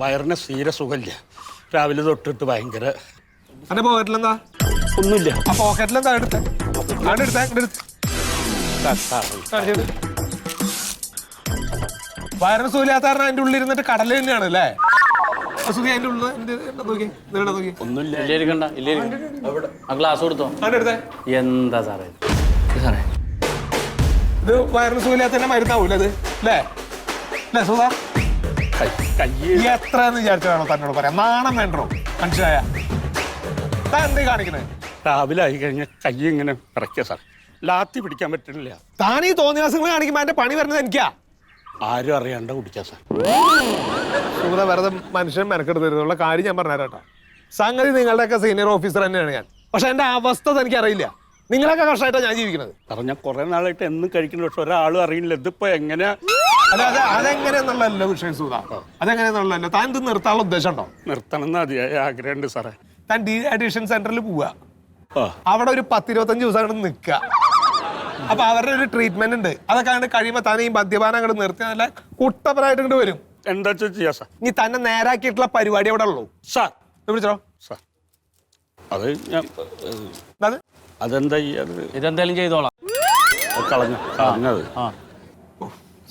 വയറിന് തീരെ സുഖമില്ല. രാവിലെ തൊട്ടിട്ട് ഭയങ്കര. എന്റെ പോക്കറ്റിലെന്താ? ഒന്നുമില്ല. ആ പോക്കറ്റിലെന്താ? വയറിന് സുഖമില്ലാത്ത കാരണം അതിന്റെ ഉള്ളിൽ ഇരുന്നിട്ട് കടല തന്നെയാണ് അല്ലേ? സുഖി അതിന്റെ ഉള്ളിൽ ഗ്ലാസ് കൊടുത്തോ? എന്താ സാറേ സാറേ ഇത് വയറിന് സുഖമില്ലാത്ത മരുന്നാവൂല അത് അല്ലേ? അല്ലേ സുഖ? എത്രയെന്ന് വിചാരിച്ചാണോ തന്നോട് പറയാം? നാണം വേണ്ടോ മനുഷ്യരായ? താൻ എന്തേ കാണിക്കണേ? രാവിലെ ആയി കഴിഞ്ഞാൽ കൈ ഇങ്ങനെ ഇറക്കിയ സാർ, ലാത്തി പിടിക്കാൻ പറ്റുന്നില്ല. താൻ ഈ തോന്നിയാസങ്ങൾ കാണിക്കുമ്പോ എന്റെ പണി വരുന്നത് എനിക്കാ. ആരും അറിയാണ്ട കുടിക്കാം സാർ. സുഹൃത വെറുതെ മനുഷ്യൻ മെനക്കെടുത്തരുന്നുള്ള കാര്യം ഞാൻ പറഞ്ഞുതരാട്ടോ. സംഗതി നിങ്ങളുടെയൊക്കെ സീനിയർ ഓഫീസർ തന്നെയാണ് ഞാൻ. പക്ഷെ എന്റെ അവസ്ഥ എനിക്ക് അറിയില്ല. നിങ്ങളൊക്കെ കഷ്ടമായിട്ടാണ് ഞാൻ ജീവിക്കുന്നത്. സാർ ഞാൻ കുറെ നാളായിട്ട് എന്നും കഴിക്കുന്നു, പക്ഷെ ഒരാളും അറിയില്ല. ഇതിപ്പോ എങ്ങനെയാ? അല്ല അതെങ്ങനെയാന്നുള്ളല്ലോ വിഷയം സുഹൃത, അതെങ്ങനെയാന്നുള്ളല്ലോ. താൻ ഇത് നിർത്താനുള്ള ഉദ്ദേശം ഉണ്ടോ? നിർത്തണം എന്ന് അതിയായ ആഗ്രഹമുണ്ട് സാറേ. താൻ ഡി അഡിഷൻ സെന്ററിൽ പോവുക, അവിടെ ഒരു 10-25 ദിവസം അങ്ങോട്ട് നിൽക്കുക. അപ്പൊ അവരുടെ ഒരു ട്രീറ്റ്മെന്റ് ഉണ്ട്. അതൊക്കെ അങ്ങോട്ട് കഴിയുമ്പോൾ താൻ ഈ മദ്യപാനം അങ്ങോട്ട് നിർത്തി നല്ല കുട്ടപ്പനായിട്ട് ഇങ്ങോട്ട് വരും. എന്താ ചെയ്യാ സാർ? നീ തന്നെ നേരാക്കിയിട്ടുള്ള പരിപാടി അവിടെ ഉള്ളൂ സാർ. വിളിച്ചോ സാർ. അത് ഞാൻ അതെന്താ ഇതെന്തായാലും ചെയ്തോളാം. കളഞ്ഞത്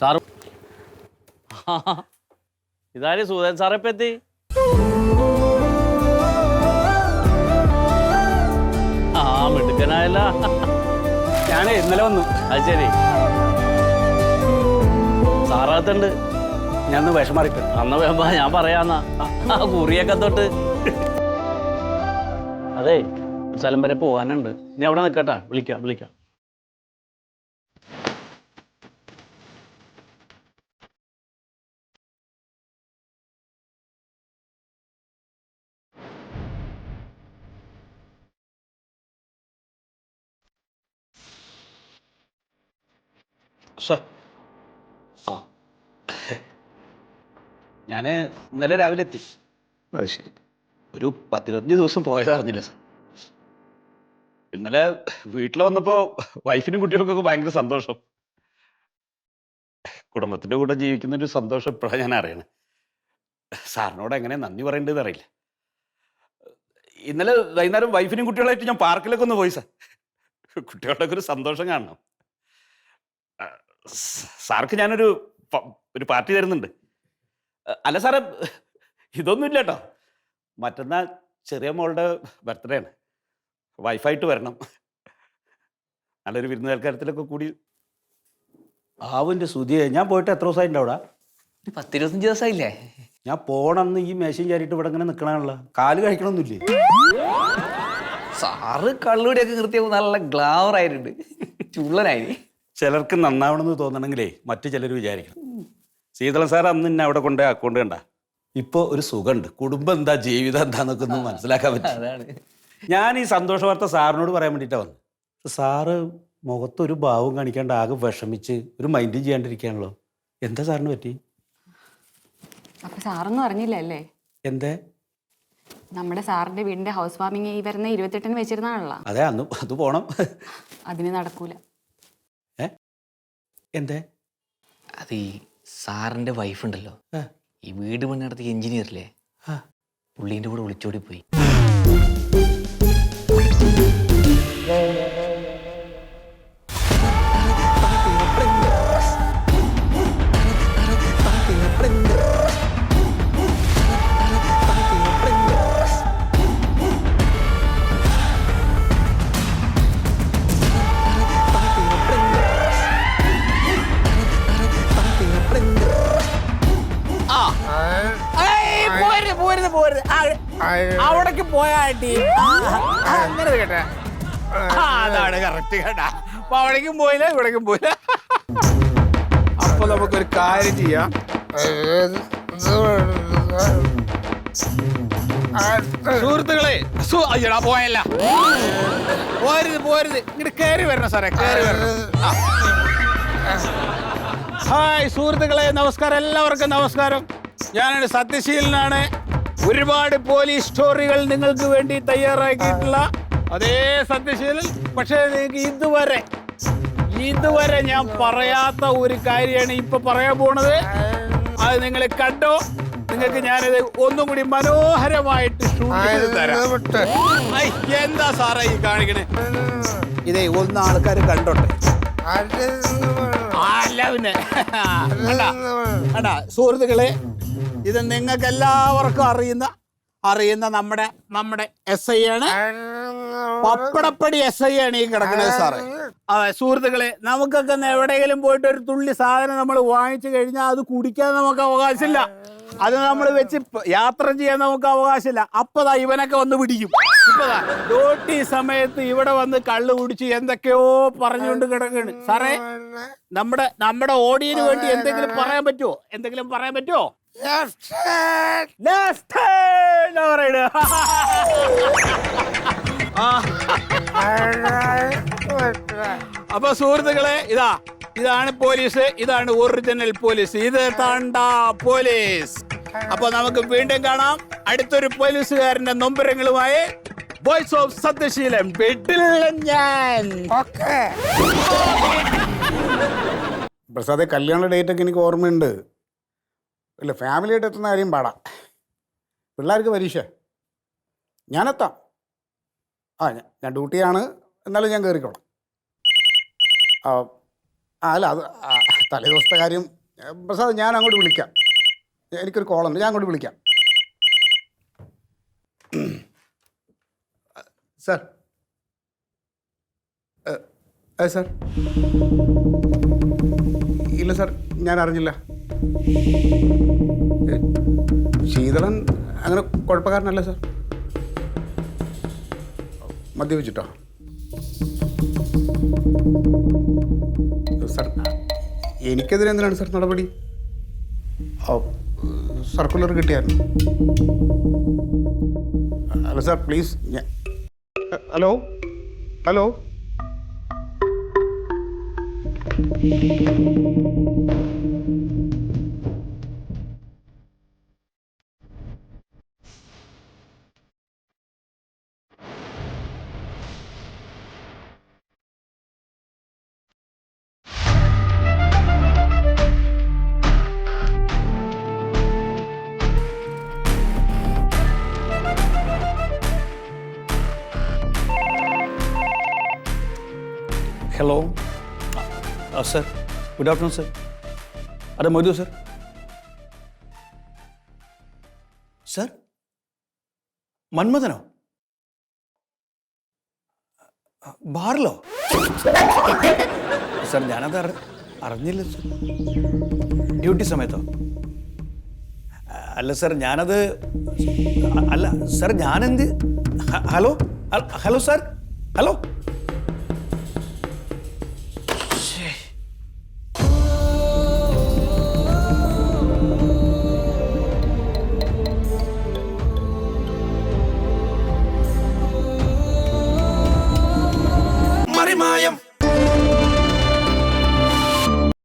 സാറ് ഇതാര് സൂതൻ സാറെ ഇപ്പൊ എത്തി? ആ മിടുക്കനായല്ല. ഞാൻ ഇന്നലെ വന്നു. അത് ശരി. സാറകത്തുണ്ട്. ഞാൻ വിഷമാറിട്ട് അന്ന് ഞാൻ പറയാന്നാ കുറിയൊക്കെ തൊട്ട്. അതെ ഒരു സ്ഥലം വരെ പോകാനുണ്ട്. നീ അവിടെ നിൽക്കട്ടാ, വിളിക്കാം. ഞാൻ ഇന്നലെ രാവിലെ എത്തി. ശരി. ഒരു 10-15 ദിവസം പോയതറിഞ്ഞില്ല സാർ. ഇന്നലെ വീട്ടിൽ വന്നപ്പോ വൈഫിനും കുട്ടികൾക്കൊക്കെ ഭയങ്കര സന്തോഷം. കുടുംബത്തിന്റെ കൂടെ ജീവിക്കുന്ന ഒരു സന്തോഷം ഇപ്പോഴാണ് ഞാൻ അറിയണേ. സാറിനോട് എങ്ങനെ നന്ദി പറയേണ്ടത് അറിയില്ല. ഇന്നലെ വൈകുന്നേരം വൈഫിനും കുട്ടികളായിട്ട് ഞാൻ പാർക്കിലൊക്കെ ഒന്ന് പോയി സാർ. കുട്ടികളുടെ ഒരു സന്തോഷം കാണണം. സാർക്ക് ഞാനൊരു പാർട്ടി തരുന്നുണ്ട്. അല്ല സാറേ, ഇതൊന്നുമില്ല കേട്ടോ. മറ്റന്നാൾ ചെറിയ മോളുടെ ബർത്ത്ഡേ ആണ്. വൈഫായിട്ട് വരണം. നല്ലൊരു വിരുന്ന് സൽക്കാരത്തിലൊക്കെ കൂടി ആവിൻ്റെ സുതിയെ. ഞാൻ പോയിട്ട് എത്ര ദിവസമായിട്ടുണ്ട് അവിടെ? 10-25 ദിവസമായില്ലേ? ഞാൻ പോണെന്ന് ഈ മേശയും ചാരിയിട്ട് ഇവിടെ ഇങ്ങനെ നിൽക്കണമല്ല. കാല് കഴിക്കണമെന്നില്ലേ? സാറ് കള്ളുകൂടിയൊക്കെ കൃത്യം നല്ല ഗ്ലാമർ ആയിട്ടുണ്ട്, ചുള്ളനായി. ചിലർക്ക് നന്നാവണമെന്ന് തോന്നണമെങ്കിലേ മറ്റു ചിലർ വിചാരിക്കണം. ശീതളൻ സാർ അന്ന് എന്നെ അവിടെ കൊണ്ടേ അക്കൗണ്ട് കണ്ട. ഇപ്പോൾ ഒരു സുഖമുണ്ട്. കുടുംബം എന്താ, ജീവിതം എന്താന്നൊക്കെ ഒന്ന് മനസ്സിലാക്കാൻ പറ്റും. ഞാൻ ഈ സന്തോഷ വാർത്ത സാറിനോട് പറയാൻ വേണ്ടിയിട്ടാണ് വന്നത്. സാറ് മുഖത്തൊരു ഭാവം കാണിക്കാണ്ട് ആകെ വിഷമിച്ച് ഒരു മൈൻഡും ചെയ്യാണ്ടിരിക്കുകയാണല്ലോ. എന്താ സാറിന് പറ്റി? അപ്പൊ സാറൊന്നും അറിഞ്ഞില്ല അല്ലേ? എന്തേ? നമ്മുടെ സാറിന്റെ വീടിന്റെ ഹൗസ് വാമിങ് ഈ വരുന്ന 28-ന് വെച്ചിരുന്നാണല്ലോ. അതെ, അന്ന് അത് പോണം. അതിന് നടക്കൂല. എന്തേ? അത് ഈ സാറിന്റെ വൈഫ് ഉണ്ടല്ലോ, ഈ വീട് പണി നടത്തിയ എഞ്ചിനീയറില്ലേ, പുള്ളീന്റെ കൂടെ ഒളിച്ചോടി പോയി. അവിടേക്ക് പോയാട്ടി അങ്ങനെ കേട്ടെ. അതാണ് കറക്റ്റ് കേട്ടാ. അപ്പൊ അവിടേക്കും പോയില്ല ഇവിടേക്കും പോയില്ല. അപ്പൊ നമുക്കൊരു കാര്യം ചെയ്യാം. സുഹൃത്തുക്കളെ, അയ്യടാ പോയല്ല, പോരുത് ഇങ്ങോട്ട് കയറി വരണം സാറേ, കയറി വരണം. ഹായ് സുഹൃത്തുക്കളെ, നമസ്കാരം. എല്ലാവർക്കും നമസ്കാരം. ഞാനാണ് സത്യശീലനാണ്. ഒരുപാട് പോലീസ് സ്റ്റോറികൾ നിങ്ങൾക്ക് വേണ്ടി തയ്യാറാക്കിയിട്ടുള്ള അതേ സത്യശീലൻ. പക്ഷേ നിങ്ങൾക്ക് ഇതുവരെ ഞാൻ പറയാത്ത ഒരു കാര്യമാണ് ഇപ്പൊ പറയാൻ പോണത്. അത് നിങ്ങൾ കണ്ടോ നിങ്ങൾക്ക് ഞാനിത് ഒന്നും കൂടി മനോഹരമായിട്ട് ഷൂട്ട് ചെയ്ത് തരാം. ഐ, എന്താ സാറേ ഈ കാണിക്കണേ? ഇതേ ഒന്ന് ആൾക്കാർ കണ്ടോട്ടെ. അല്ല പിന്നെ കണ്ടാ സുഹൃത്തുക്കളെ, ഇത് നിങ്ങൾക്ക് എല്ലാവർക്കും അറിയുന്ന നമ്മുടെ SI ആണ്. പപ്പടപ്പടി SI ആണ് ഈ കിടക്കുന്നത് സാറേ. അതെ സുഹൃത്തുക്കളെ, നമുക്കൊക്കെ എവിടെയെങ്കിലും പോയിട്ട് ഒരു തുള്ളി സാധനം നമ്മൾ വാങ്ങിച്ചു കഴിഞ്ഞാൽ അത് കുടിക്കാൻ നമുക്ക് അവകാശമില്ല. അത് നമ്മൾ വെച്ച് യാത്ര ചെയ്യാൻ നമുക്ക് അവകാശമില്ല. അപ്പതാ ഇവനൊക്കെ വന്ന് പിടിക്കും. ഇപ്പതാ ഡ്യൂട്ടി സമയത്ത് ഇവിടെ വന്ന് കള്ള് കുടിച്ച് എന്തൊക്കെയോ പറഞ്ഞുകൊണ്ട് കിടക്കാണ് സാറേ. നമ്മുടെ ഓഡിയന് വേണ്ടി എന്തെങ്കിലും പറയാൻ പറ്റുമോ? അപ്പൊ സുഹൃത്തുക്കളെ, ഇതാണ് പോലീസ്, ഇതാണ് ഒറിജിനൽ പോലീസ്, ഇത് താണ്ട പോലീസ്. അപ്പൊ നമുക്ക് വീണ്ടും കാണാം അടുത്തൊരു പോലീസുകാരന്റെ നൊമ്പരങ്ങളുമായി. Voice of Sathyaseelan. ഞാൻ പ്രസാദെ, കല്യാണ ഡേറ്റ് ഒക്കെ എനിക്ക് ഓർമ്മയുണ്ട്. ഇല്ല, ഫാമിലി ആയിട്ട് എത്തുന്ന കാര്യം പാടാം. പിള്ളേർക്ക് പരീക്ഷ. ഞാനെത്താം. ഞാൻ ഡ്യൂട്ടിയാണ്, എന്നാലും ഞാൻ കയറിക്കോളാം. അല്ല, അത് തലേ ദിവസത്തെ കാര്യം പ്രസാദ്, ഞാൻ അങ്ങോട്ട് വിളിക്കാം. എനിക്കൊരു കോളുണ്ട്, ഞാൻ അങ്ങോട്ട് വിളിക്കാം. സാർ സാർ ഇല്ല സാർ, ഞാൻ അറിഞ്ഞില്ല. ശീതളൻ അങ്ങനെ കുഴപ്പക്കാരനല്ല സാർ. മദ്യപിച്ചിട്ടോ? സാർ, എനിക്കെതിരെ എന്തിനാണ് സാർ നടപടി? സർക്കുലർ കിട്ടിയായിരുന്നു. അല്ല sir, please. Hello. Hello sir, good afternoon sir. അതെ മൊയ്തു സർ. സർ, മന്മഥനോ? ബാറിലോ? സർ, ഞാനത് അറിഞ്ഞില്ല സർ. ഡ്യൂട്ടി സമയത്തോ? അല്ല സർ, ഞാനത് അല്ല സർ, ഞാനെന്ത്? Hello sir, hello.